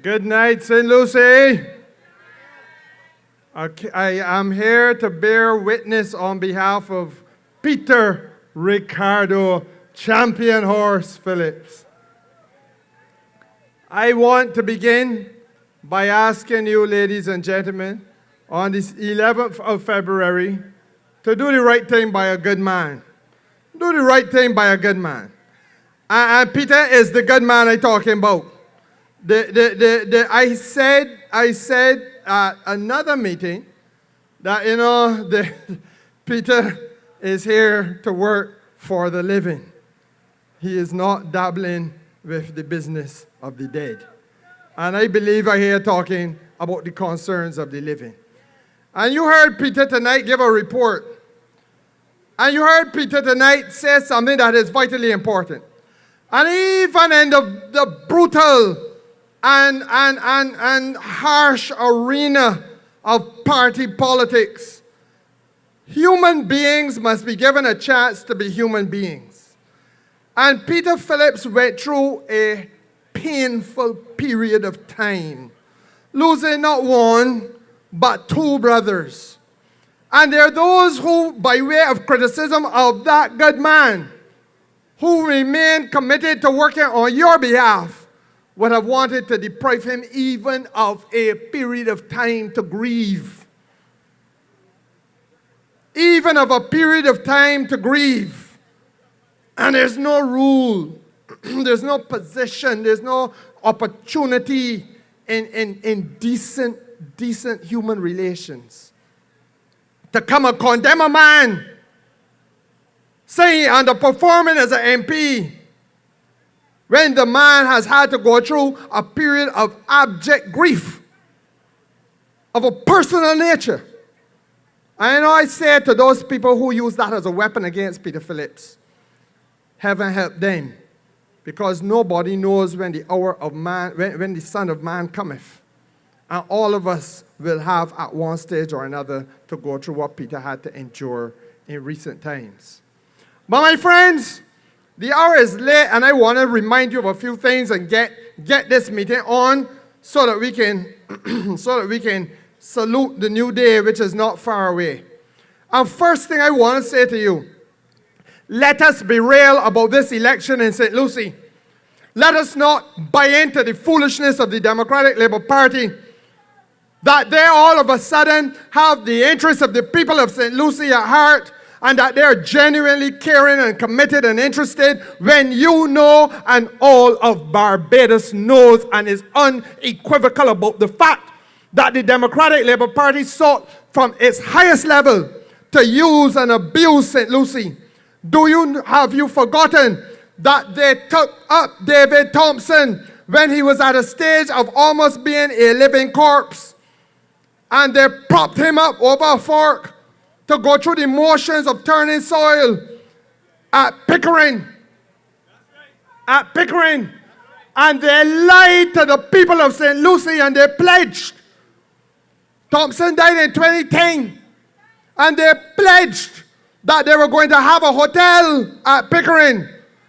Good night, St. Lucie. I am here to bear witness on behalf of Peter Ricardo, champion horse Phillips. I want to begin by asking you, ladies and gentlemen, on this 11th of February, to do the right thing by a good man. Do the right thing by a good man. And Peter is the good man I'm talking about. I said at another meeting that, Peter is here to work for the living. He is not dabbling with the business of the dead. And I believe I'm here talking about the concerns of the living. And you heard Peter tonight give a report. And you heard Peter tonight say something that is vitally important. And even in the brutal and harsh arena of party politics, human beings must be given a chance to be human beings. And Peter Phillips went through a painful period of time, losing not one, but two brothers. And there are those who, by way of criticism of that good man, who remain committed to working on your behalf, would have wanted to deprive him even of a period of time to grieve. Even of a period of time to grieve. And there's no rule, there's no position, there's no opportunity in decent human relations to come and condemn a man saying underperforming as an MP when the man has had to go through a period of abject grief of a personal nature. I know I said to those people who use that as a weapon against Peter Phillips, heaven help them, because nobody knows when the hour of man, when the Son of Man cometh. And all of us will have at one stage or another to go through what Peter had to endure in recent times. But my friends, the hour is late, and I want to remind you of a few things and get this meeting on so that we can salute the new day, which is not far away. And first thing I want to say to you, let us be real about this election in St. Lucie. Let us not buy into the foolishness of the Democratic Labour Party, that they all of a sudden have the interests of the people of St. Lucie at heart, and that they are genuinely caring and committed and interested, when you know and all of Barbados knows and is unequivocal about the fact that the Democratic Labour Party sought from its highest level to use and abuse St. Lucie. Have you forgotten that they took up David Thompson when he was at a stage of almost being a living corpse, and they propped him up over a fork to go through the motions of turning soil at Pickering. At Pickering. And they lied to the people of St. Lucie, and they pledged. Thompson died in 2010. And they pledged that they were going to have a hotel at Pickering.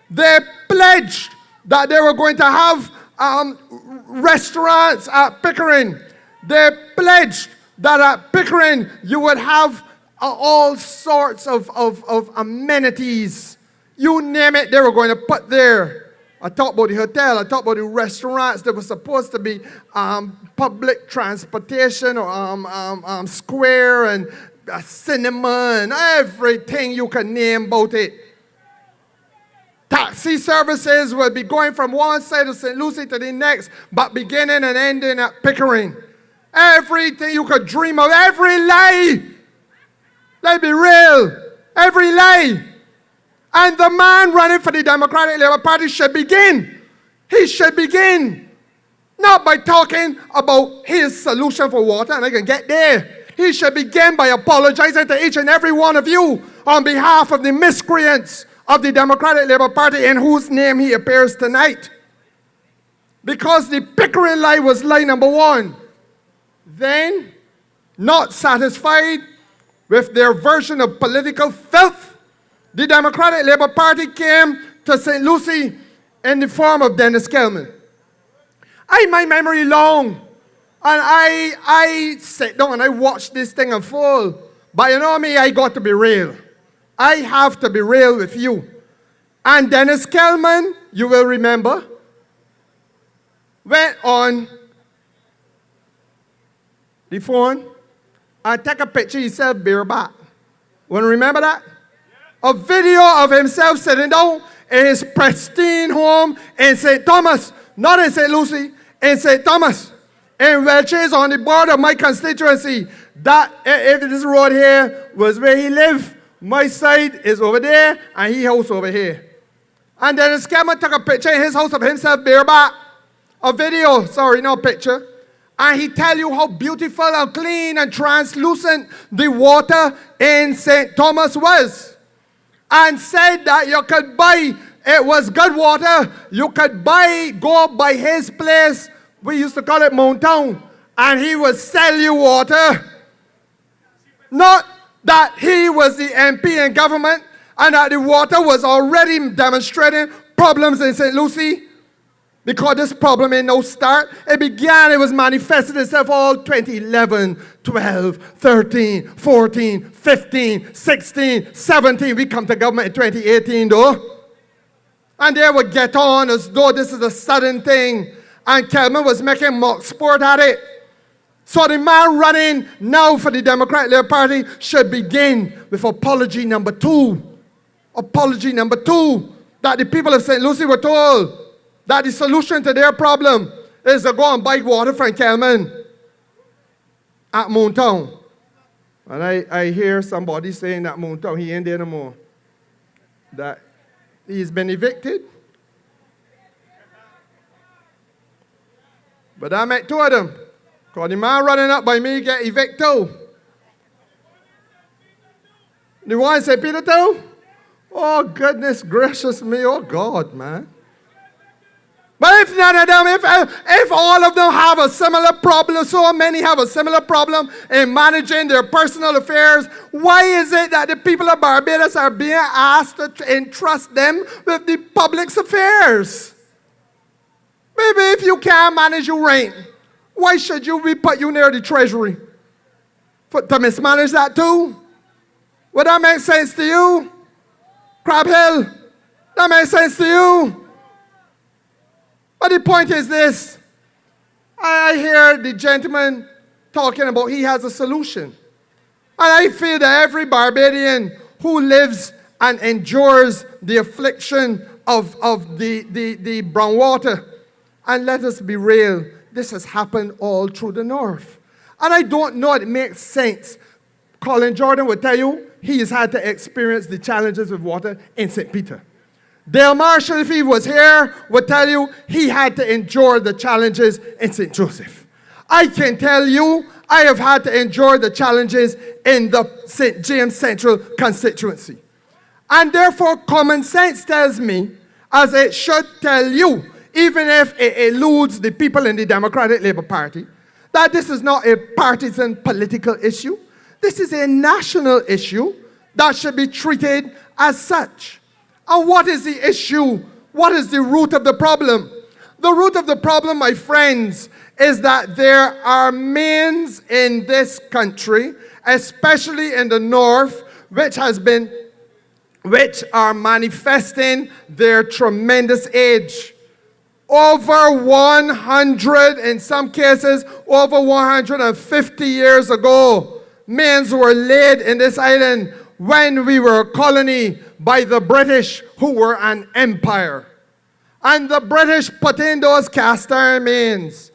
They pledged that they were going to have restaurants at Pickering. They pledged that at Pickering you would have all sorts of amenities. You name it, they were going to put there. I talked about the hotel, I talked about the restaurants. There was supposed to be public transportation, or square, and a cinema, and everything you can name about it. Taxi services will be going from one side of St. Lucie to the next, but beginning and ending at Pickering. Everything you could dream of, every lie. Let's be real. Every lie. And the man running for the Democratic Labour Party should begin. He should begin. Not by talking about his solution for water, and I can get there. He should begin by apologizing to each and every one of you on behalf of the miscreants of the Democratic Labour Party in whose name he appears tonight. Because the Pickering lie was lie number one. Then, not satisfied with their version of political filth, the Democratic Labour Party came to St. Lucie in the form of Dennis Kelman. My memory long. And I sat down and I watched this thing unfold. But you know me, I got to be real. I have to be real with you. And Dennis Kelman, you will remember, went on the phone and take a picture himself bareback. Want to remember that? A video of himself sitting down in his pristine home in St. Thomas, not in St. Lucie, in St. Thomas, in Welches on the border of my constituency. That, if this road here was where he lived, my side is over there and his house over here. And then the scammer took a picture in his house of himself bareback. A video, sorry, no picture. And he tell you how beautiful and clean and translucent the water in St. Thomas was. And said that you could buy, it was good water, you could go by his place, we used to call it Mountown, and he would sell you water. Not that he was the MP in government and that the water was already demonstrating problems in St. Lucie. Because this problem ain't no start. It was manifested itself all 2011, 12, 13, 14, 15, 16, 17. We come to government in 2018 though. And they would get on as though this is a sudden thing. And Kelman was making mock sport at it. So the man running now for the Democratic Labour Party should begin with apology number 2. Apology number 2 that the people of St. Lucie were told that the solution to their problem is to go and buy water from Kelman at Mountown. And I hear somebody saying that Mountown, he ain't there no more. That he's been evicted. But I met 2 of them. Because the man running up by me get evicted too. The one say Peter too? Oh, goodness gracious me. Oh, God, man. But if none of them, if all of them have a similar problem, so many have a similar problem in managing their personal affairs, why is it that the people of Barbados are being asked to entrust them with the public's affairs? Maybe if you can't manage your rent, why should we put you near the treasury? To mismanage that too? Would that make sense to you? Crab Hill, that makes sense to you? But the point is this. I hear the gentleman talking about he has a solution. And I feel that every Barbadian who lives and endures the affliction of the brown water, and let us be real, this has happened all through the north. And I don't know it makes sense. Colin Jordan would tell you he has had to experience the challenges with water in St. Peter. Dale Marshall, if he was here, would tell you he had to endure the challenges in St. Joseph. I can tell you I have had to endure the challenges in the St. James Central constituency. And therefore, common sense tells me, as it should tell you, even if it eludes the people in the Democratic Labour Party, that this is not a partisan political issue. This is a national issue that should be treated as such. And what is the issue? What is the root of the problem? The root of the problem, my friends, is that there are mains in this country, especially in the north, which are manifesting their tremendous age. Over 100, in some cases, over 150 years ago, mains were laid in this island when we were a colony by the British, who were an empire. And the British put in those cast iron mains.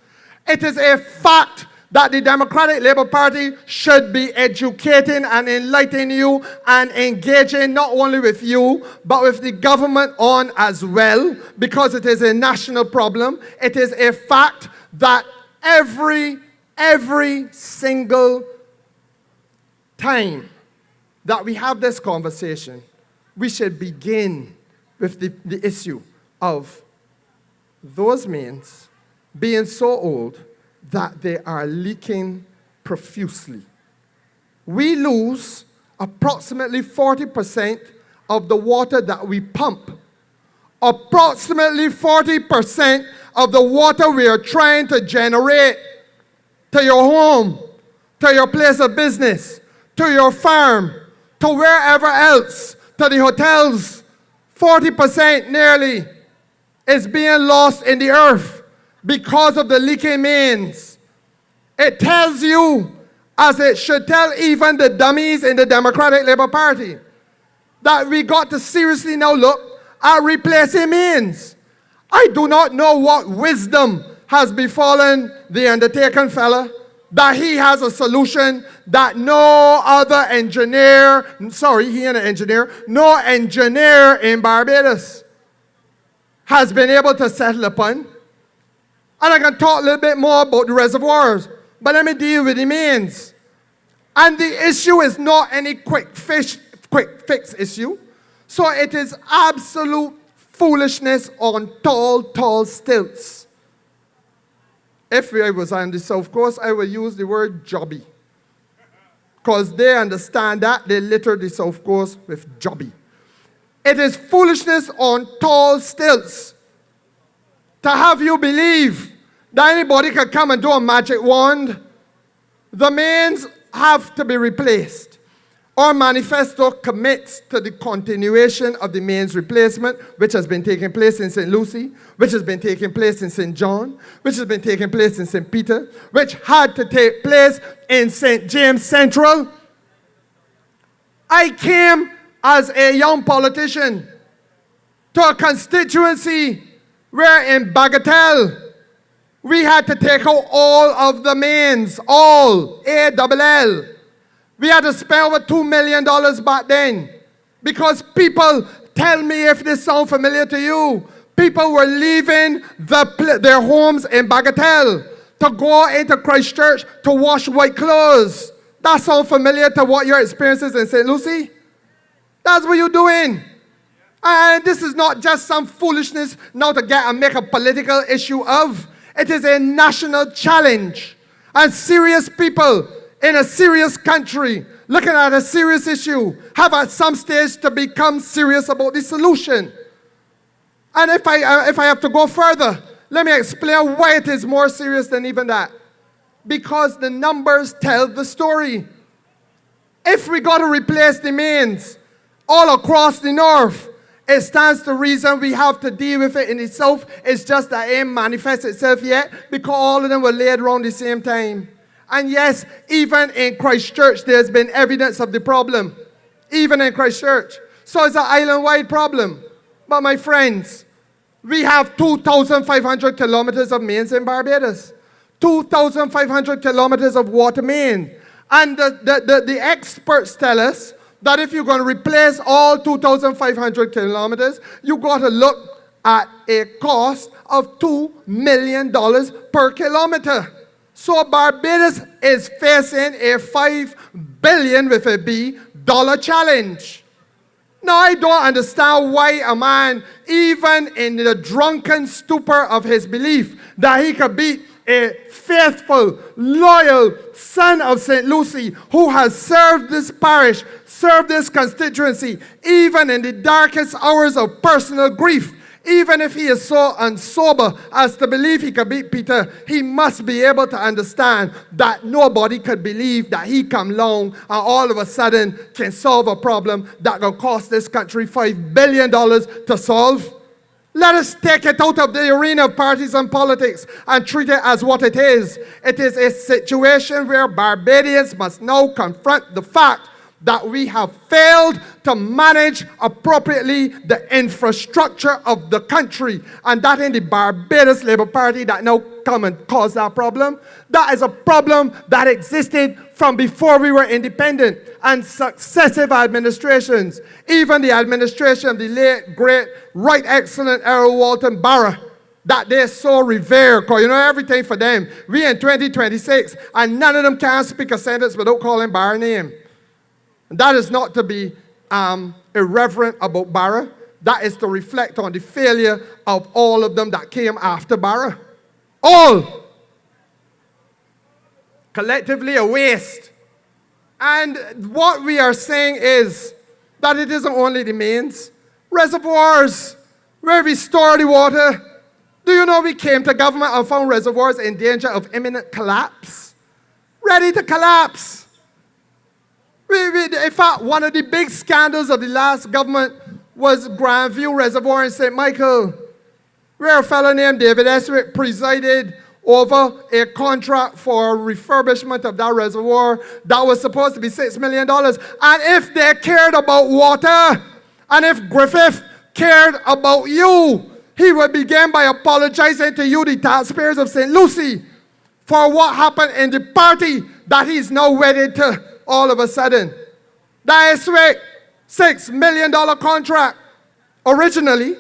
It is a fact that the Democratic Labour Party should be educating and enlightening you and engaging not only with you, but with the government on as well, because it is a national problem. It is a fact that every single time that we have this conversation, we should begin with the issue of those mains being so old that they are leaking profusely. We lose approximately 40% of the water that we pump. Approximately 40% of the water we are trying to generate to your home, to your place of business, to your farm, to wherever else, to the hotels. 40% nearly is being lost in the earth because of the leaking mains. It tells you, as it should tell even the dummies in the Democratic Labour Party, that we got to seriously now look at replacing mains. I do not know what wisdom has befallen the undertaken fella, that he has a solution that no other engineer, sorry, he ain't an engineer, no engineer in Barbados has been able to settle upon. And I can talk a little bit more about the reservoirs, but let me deal with the mains. And the issue is not any quick fix issue. So it is absolute foolishness on tall stilts. If I was on the South Coast, I would use the word jobby. Because they understand that, they litter the South Coast with jobby. It is foolishness on tall stilts to have you believe that anybody can come and do a magic wand. The mains have to be replaced. Our manifesto commits to the continuation of the mains replacement, which has been taking place in St. Lucie, which has been taking place in St. John, which has been taking place in St. Peter, which had to take place in St. James Central. I came as a young politician to a constituency where in Bagatelle, we had to take out all of the mains, all, A-double-L. We had to spend over $2 million back then because people, tell me if this sounds familiar to you, people were leaving their homes in Bagatelle to go into Christchurch to wash white clothes. That sounds familiar to what your experiences in St. Lucie? That's what you're doing. And this is not just some foolishness now to get and make a political issue of. It is a national challenge. And serious people in a serious country looking at a serious issue have at some stage to become serious about the solution. And if I have to go further, let me explain why it is more serious than even that. Because the numbers tell the story. If we got to replace the mains all across the north, it stands to reason we have to deal with it in the south. It's just that it ain't manifest itself yet because all of them were laid around the same time. And yes, even in Christchurch, there's been evidence of the problem. Even in Christchurch. So it's an island-wide problem. But my friends, we have 2,500 kilometers of mains in Barbados. 2,500 kilometers of water main. And the experts tell us that if you're going to replace all 2,500 kilometers, you got to look at a cost of $2 million per kilometer. So Barbados is facing a $5 billion with a B dollar challenge. Now I don't understand why a man, even in the drunken stupor of his belief that he could beat a faithful, loyal son of St. Lucie who has served this parish, served this constituency, even in the darkest hours of personal grief. Even if he is so unsober as to believe he can beat Peter, he must be able to understand that nobody could believe that he come along and all of a sudden can solve a problem that will cost this country $5 billion to solve. Let us take it out of the arena of parties and politics and treat it as what it is. It is a situation where Barbadians must now confront the fact that we have failed to manage appropriately the infrastructure of the country. And that in the Barbados Labour Party that now come and cause that problem. That is a problem that existed from before we were independent and successive administrations. Even the administration of the late, great, right excellent Errol Walton Barra, that they so revere, because you know everything for them. We in 2026, and none of them can speak a sentence without calling Barra name. That is not to be irreverent about Barra. That is to reflect on the failure of all of them that came after Barra. All. Collectively a waste. And what we are saying is that it isn't only the mains. Reservoirs, where we store the water. Do you know we came to government and found reservoirs in danger of imminent collapse? Ready to collapse. In fact, one of the big scandals of the last government was Grandview Reservoir in St. Michael, where a fellow named David Eswick presided over a contract for refurbishment of that reservoir that was supposed to be $6 million. And if they cared about water, and if Griffith cared about you, he would begin by apologizing to you, the taxpayers of St. Lucie, for what happened in the party that he's now wedded to all of a sudden. That is right, $6 million contract originally,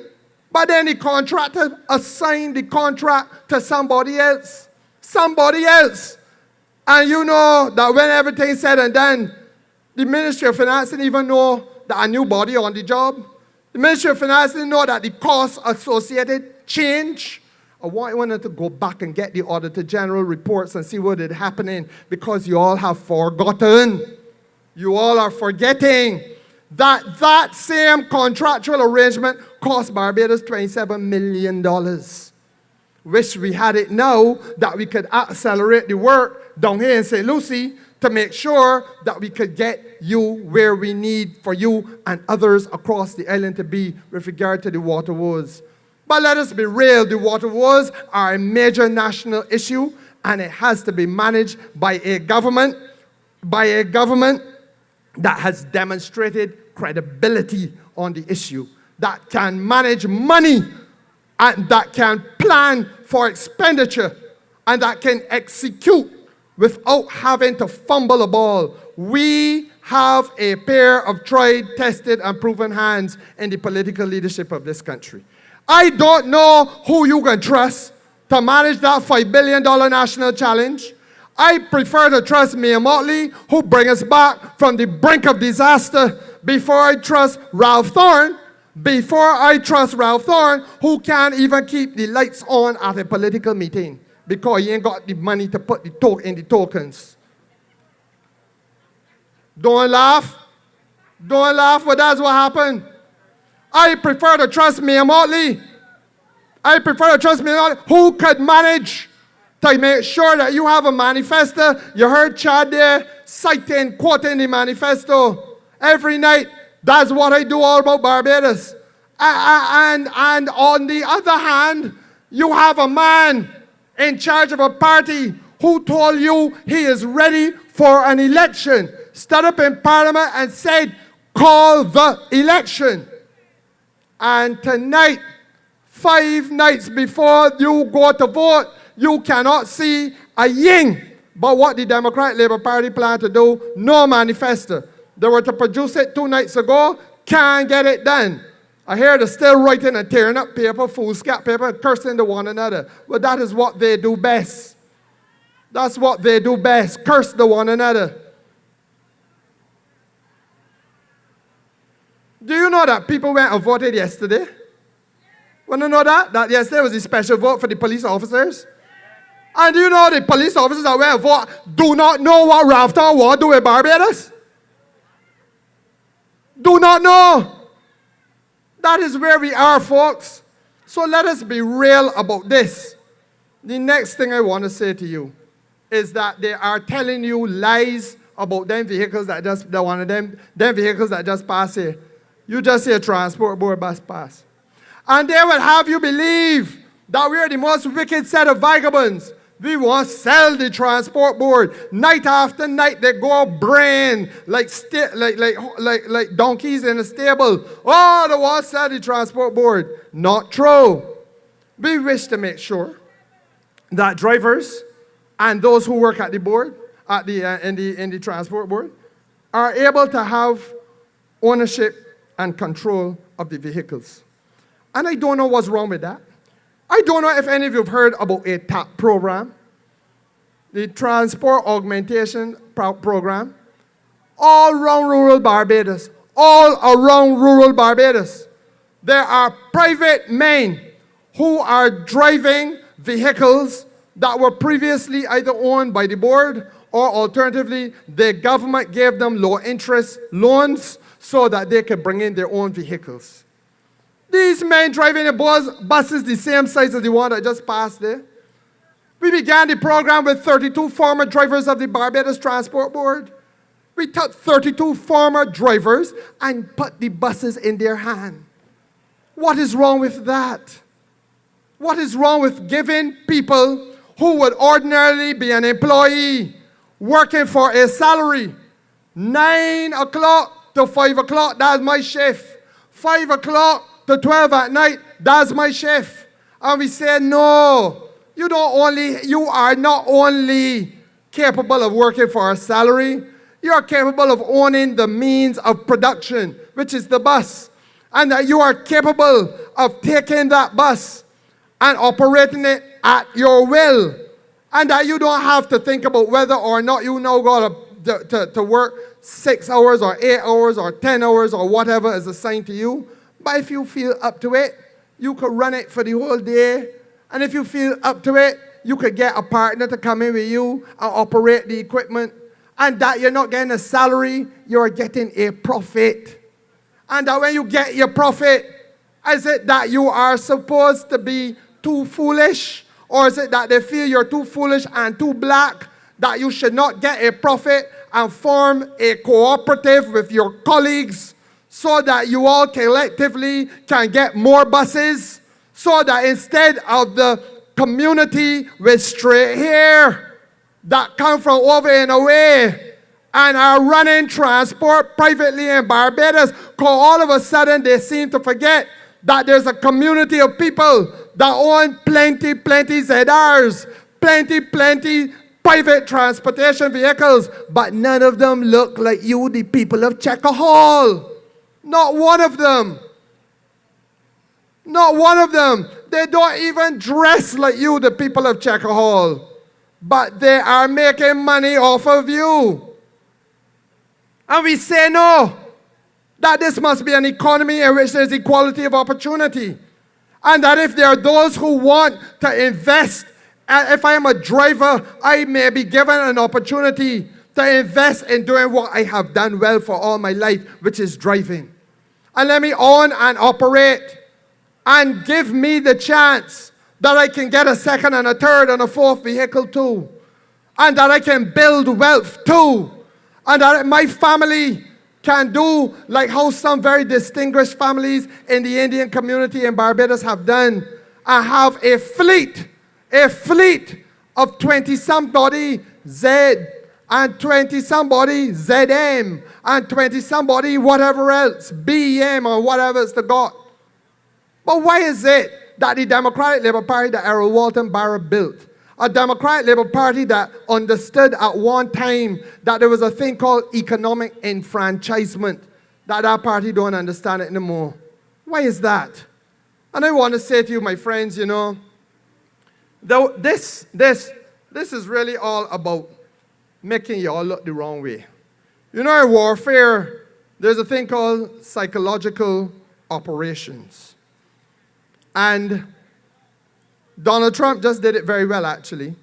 but then the contractor assigned the contract to somebody else. Somebody else. And you know that when everything's said and done, the Ministry of Finance didn't even know that a new body on the job. The Ministry of Finance didn't know that the costs associated change. I wanted to go back and get the Auditor General reports and see what is happening, because you all have forgotten. You all are forgetting that same contractual arrangement cost Barbados $27 million. Wish we had it now that we could accelerate the work down here in St. Lucie to make sure that we could get you where we need for you and others across the island to be with regard to the water woes. But let us be real, the water woes are a major national issue, and it has to be managed by a government that has demonstrated credibility on the issue, that can manage money, and that can plan for expenditure, and that can execute without having to fumble a ball. We have a pair of tried, tested, and proven hands in the political leadership of this country. I don't know who you can trust to manage that $5 billion national challenge. I prefer to trust Mayor Motley, who brings us back from the brink of disaster, before I trust Ralph Thorne, who can't even keep the lights on at a political meeting because he ain't got the money to put in the tokens. Don't laugh. Don't laugh, but that's what happened. I prefer to trust Mayor Motley. Who could manage to make sure that you have a manifesto. You heard Chad there citing, quoting the manifesto every night. That's what I do all about Barbados. And on the other hand, you have a man in charge of a party who told you he is ready for an election, stood up in Parliament and said, call the election. And tonight, 5 nights before you go to vote, you cannot see a ying but what the Democratic Labour Party plan to do. No manifesto. They were to produce it 2 nights ago, can't get it done. I hear they're still writing and tearing up paper, foolscap paper, and cursing to one another. But that is what they do best. That's what they do best, curse to one another. Do you know that people went and voted yesterday? Want to know that? That yesterday was a special vote for the police officers? And do you know the police officers that went and vote do not know what Ralph Thorne want to do with Barbados? Do not know. That is where we are, folks. So let us be real about this. The next thing I want to say to you is that they are telling you lies about them vehicles that just, them vehicles that just pass here. You just see a transport board bus pass. And they will have you believe that we are the most wicked set of vagabonds. We want to sell the transport board. Night after night, they go braying like donkeys in a stable. Oh, they want to sell the transport board. Not true. We wish to make sure that drivers and those who work at the board, in the transport board, are able to have ownership and control of the vehicles. And I don't know what's wrong with that. I don't know if any of you have heard about a TAP program, the Transport Augmentation Program, all around rural Barbados, There are private men who are driving vehicles that were previously either owned by the board or alternatively, the government gave them low interest loans so that they could bring in their own vehicles. These men driving the buses the same size as the one that just passed there. We began the program with 32 former drivers of the Barbados Transport Board. We took 32 former drivers and put the buses in their hand. What is wrong with that? What is wrong with giving people who would ordinarily be an employee working for a salary, 9 o'clock to 5 o'clock, that's my shift. 5 o'clock to 12 at night, that's my shift. And we said, no, you are not only capable of working for a salary, you are capable of owning the means of production, which is the bus. And that you are capable of taking that bus and operating it at your will. And that you don't have to think about whether or not you now got to work 6 hours or 8 hours or 10 hours or whatever is assigned to you. But if you feel up to it, you could run it for the whole day. And if you feel up to it, you could get a partner to come in with you and operate the equipment. And that you're not getting a salary, you're getting a profit. And that when you get your profit, is it that you are supposed to be too foolish? Or is it that they feel you're too foolish and too black, that you should not get a profit and form a cooperative with your colleagues so that you all collectively can get more buses, so that instead of the community with straight hair that come from over and away and are running transport privately in Barbados, because all of a sudden they seem to forget that there's a community of people that own plenty ZRs, plenty private transportation vehicles, but none of them look like you, the people of Checker Hall. Not one of them. Not one of them. They don't even dress like you, the people of Checker Hall. But they are making money off of you. And we say no, that this must be an economy in which there's equality of opportunity. And that if there are those who want to invest, and if I am a driver, I may be given an opportunity to invest in doing what I have done well for all my life, which is driving. And let me own and operate and give me the chance that I can get a second and a third and a fourth vehicle too. And that I can build wealth too. And that my family can do like how some very distinguished families in the Indian community in Barbados have done, and have a fleet of 20-somebody Z and 20-somebody ZM and 20-somebody whatever else, BM or whatever it's the got. But why is it that the Democratic Labour Party that Errol Walton Barrett built, a Democratic Labour Party that understood at one time that there was a thing called economic enfranchisement, that party don't understand it anymore? Why is that? And I want to say to you, my friends, you know, this is really all about making you all look the wrong way. You know, in warfare, there's a thing called psychological operations. And Donald Trump just did it very well, actually.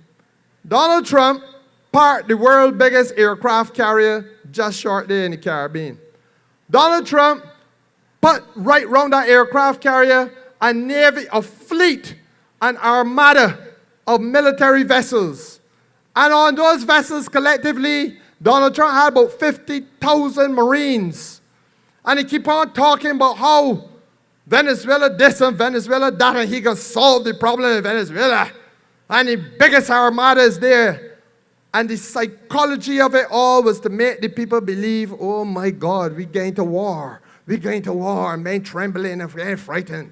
Donald Trump parked the world's biggest aircraft carrier just short there in the Caribbean. Donald Trump put right round that aircraft carrier a navy, a fleet, an armada of military vessels. And on those vessels collectively, Donald Trump had about 50,000 Marines. And he keep on talking about how Venezuela this and Venezuela that, and he can solve the problem in Venezuela. And the biggest armada is there. And the psychology of it all was to make the people believe, oh my God, we're going to war. We're going to war, and men trembling and frightened.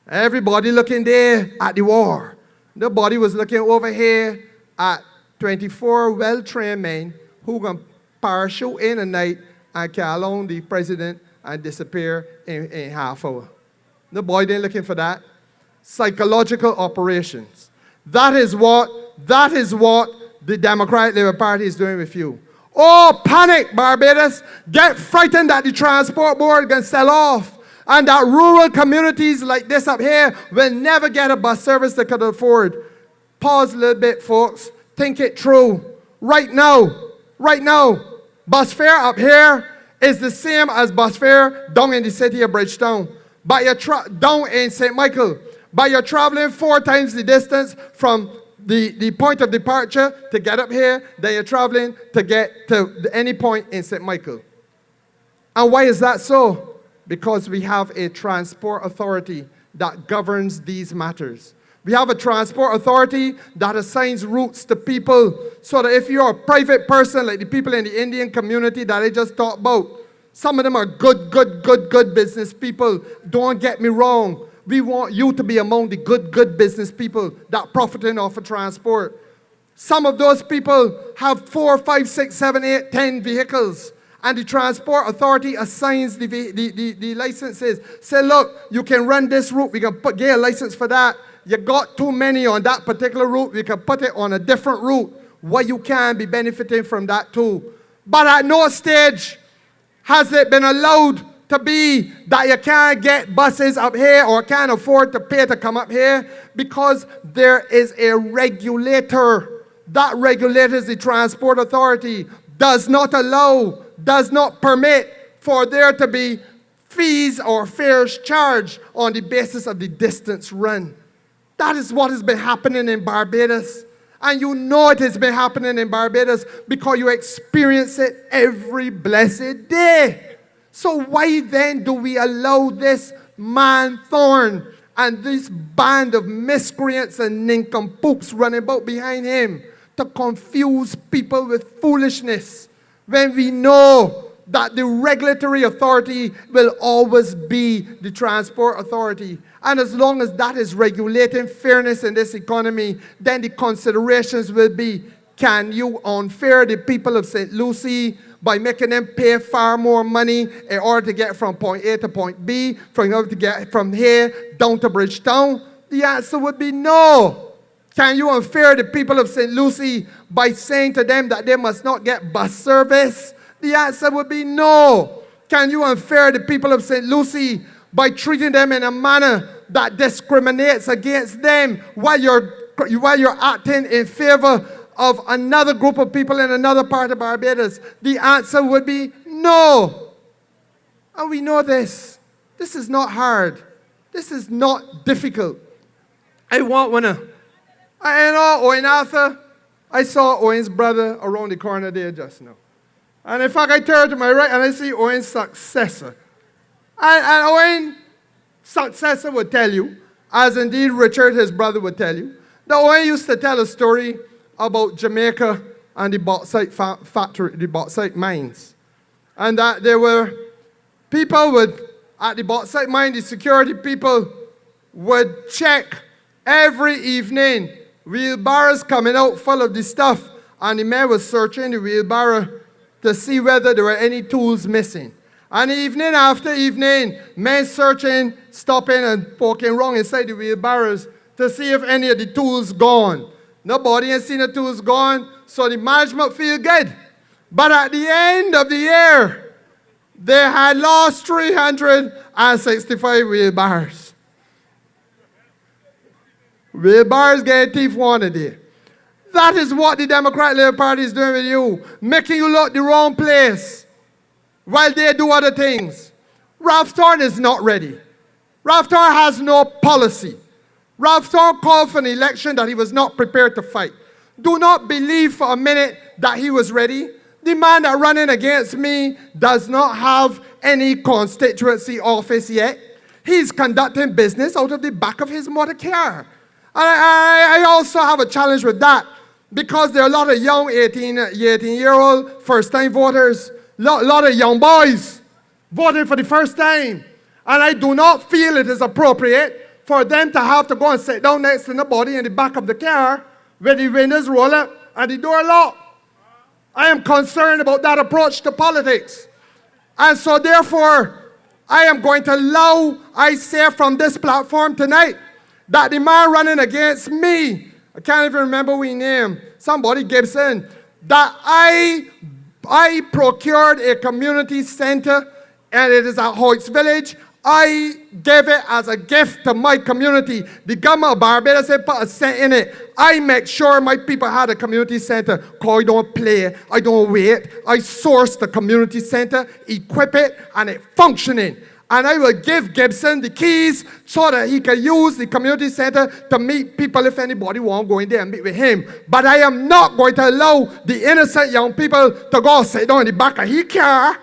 Everybody looking there at the war. Nobody was looking over here at 24 well-trained men who can parachute in at night and carry along the president and disappear in half hour. Nobody didn't looking for that. Psychological operations. That is what the Democratic Labour Party is doing with you. Oh, panic, Barbados. Get frightened that the transport board can sell off. And that rural communities like this up here will never get a bus service they could afford. Pause a little bit, folks. Think it through. Right now, bus fare up here is the same as bus fare down in the city of Bridgetown. but you're down in St. Michael, but you're traveling 4 times the distance from the point of departure to get up here, then you're traveling to get to any point in St. Michael. And why is that so? Because we have a transport authority that governs these matters. We have a transport authority that assigns routes to people so that if you're a private person, like the people in the Indian community that I just talked about, some of them are good business people. Don't get me wrong. We want you to be among the good business people that profiting off of transport. Some of those people have 4, 5, 6, 7, 8, 10 vehicles. And the transport authority assigns the licenses. Say, look, you can run this route. We can get a license for that. You got too many on that particular route. We can put it on a different route where you can be benefiting from that too. But at no stage has it been allowed to be that you can't get buses up here or can't afford to pay to come up here, because there is a regulator. That regulates the transport authority. Does not allow, does not permit for there to be fees or fares charged on the basis of the distance run. That is what has been happening in Barbados. And you know it has been happening in Barbados because you experience it every blessed day. So why then do we allow this man Thorne and this band of miscreants and nincompoops running about behind him to confuse people with foolishness, when we know that the regulatory authority will always be the transport authority? And as long as that is regulating fairness in this economy, then the considerations will be, can you unfair the people of St. Lucie by making them pay far more money in order to get from point A to point B, in order to get from here down to Bridgetown? The answer would be no. Can you unfair the people of St. Lucie by saying to them that they must not get bus service? The answer would be no. Can you unfair the people of St. Lucie by treating them in a manner that discriminates against them while you're acting in favor of another group of people in another part of Barbados? The answer would be no. And we know this. This is not hard. This is not difficult. I know Owen Arthur. I saw Owen's brother around the corner there just now. And in fact, I turn to my right and I see Owen's successor. And Owen's successor would tell you, as indeed Richard, his brother, would tell you, that Owen used to tell a story about Jamaica and the bauxite factory, the bauxite mines. And that there were people at the bauxite mine, the security people would check every evening, wheelbarrows coming out full of the stuff, and the men was searching the wheelbarrow to see whether there were any tools missing. And evening after evening, men searching, stopping and poking around inside the wheelbarrows to see if any of the tools gone. Nobody had seen the tools gone, so the management feel good. But at the end of the year, they had lost 365 wheelbarrows. Wheelbarrows get thief one a day. That is what the Democratic Labour Party is doing with you, making you look the wrong place while they do other things. Ralph Thorne is not ready. Ralph Thorne has no policy. Ralph Thorne called for an election that he was not prepared to fight. Do not believe for a minute that he was ready. The man that running against me does not have any constituency office yet. He's conducting business out of the back of his motor car. I also have a challenge with that, because there are a lot of young 18-year-old first-time voters, a lot of young boys voting for the first time. And I do not feel it is appropriate for them to have to go and sit down next to nobody in the back of the car where the windows roll up and the door locked. I am concerned about that approach to politics. And so therefore, I am going to allow, I say from this platform tonight, that the man running against me, I can't even remember his name, somebody Gibson, that I procured a community center, and it is at Hoyts Village. I gave it as a gift to my community. The government of Barbados had put a cent in it. I make sure my people had a community center. Because I don't play, I don't wait. I source the community center, equip it, and it's functioning. and I will give Gibson the keys so that he can use the community center to meet people if anybody want to go in there and meet with him. But I am not going to allow the innocent young people to go sit down in the back of his car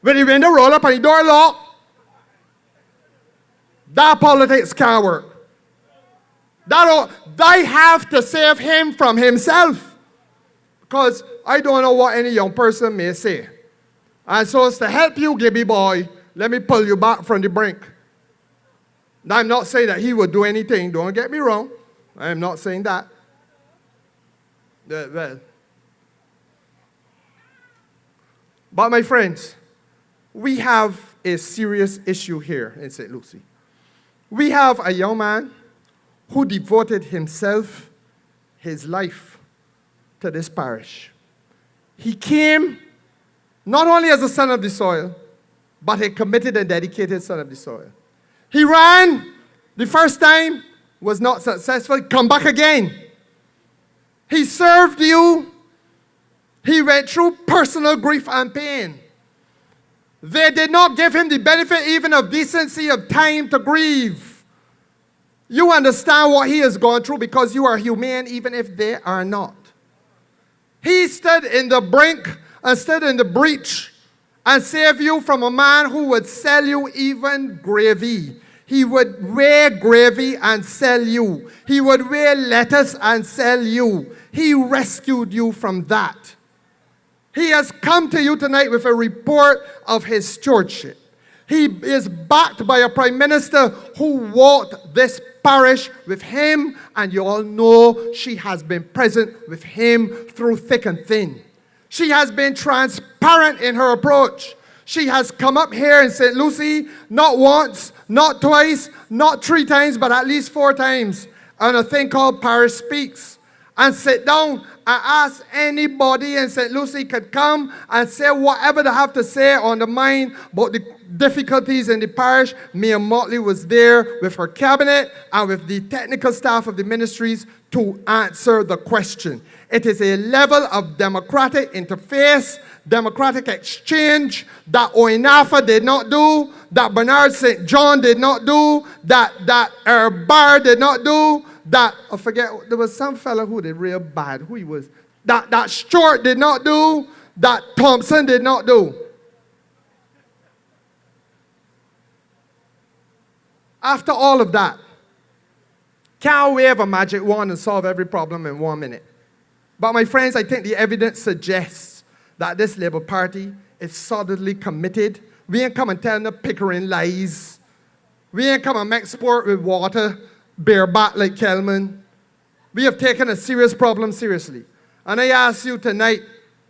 with the window roll up and the door locked. That politics can't work. They have to save him from himself. Because I don't know what any young person may say. And so it's to help you, Gibby boy, let me pull you back from the brink. Now, I'm not saying that he would do anything. Don't get me wrong. I am not saying that. Well. But my friends, we have a serious issue here in St. Lucie. We have a young man who devoted himself, his life, to this parish. He came not only as a son of the soil, but a committed and dedicated son of the soil. He ran the first time, was not successful, come back again. He served you. He went through personal grief and pain. They did not give him the benefit even of decency of time to grieve. You understand what he has gone through because you are humane even if they are not. He stood in the brink and stood in the breach and saved you from a man who would sell you even gravy. He would weigh gravy and sell you. He would weigh lettuce and sell you. He rescued you from that. He has come to you tonight with a report of his stewardship. He is backed by a prime minister who walked this parish with him, and you all know she has been present with him through thick and thin. She has been transparent in her approach. She has come up here in St. Lucie not once, not twice, not 3 times, but at least 4 times on a thing called Parish Speaks, and sit down and ask anybody in St. Lucie could come and say whatever they have to say on the mind about the difficulties in the parish. Mayor Motley was there with her cabinet and with the technical staff of the ministries to answer the question. It is a level of democratic interface, democratic exchange that Oinafa did not do, that Bernard St. John did not do, that Bar did not do, that, I forget, there was some fellow who did real bad, who he was, that Stewart did not do, that Thompson did not do. After all of that, can't wave a magic wand and solve every problem in 1 minute. But my friends, I think the evidence suggests that this Labour Party is solidly committed. We ain't come and tell no Pickering lies. We ain't come and make sport with water, bareback like Kelman. We have taken a serious problem seriously. And I ask you tonight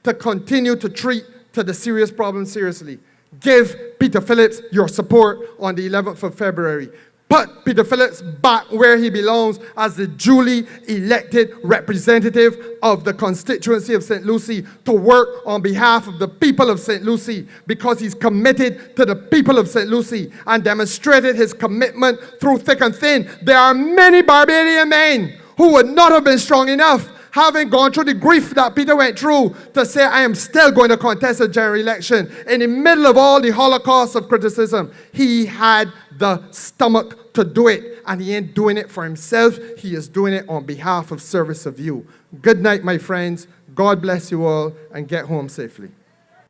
to continue to treat to the serious problem seriously. Give Peter Phillips your support on the 11th of February. Put Peter Phillips back where he belongs as the duly elected representative of the constituency of St. Lucie to work on behalf of the people of St. Lucie, because he's committed to the people of St. Lucie and demonstrated his commitment through thick and thin. There are many Barbadian men who would not have been strong enough, having gone through the grief that Peter went through, to say, I am still going to contest a general election. In the middle of all the holocaust of criticism, he had the stomach to do it. And he ain't doing it for himself. He is doing it on behalf of service of you. Good night, my friends. God bless you all, and get home safely.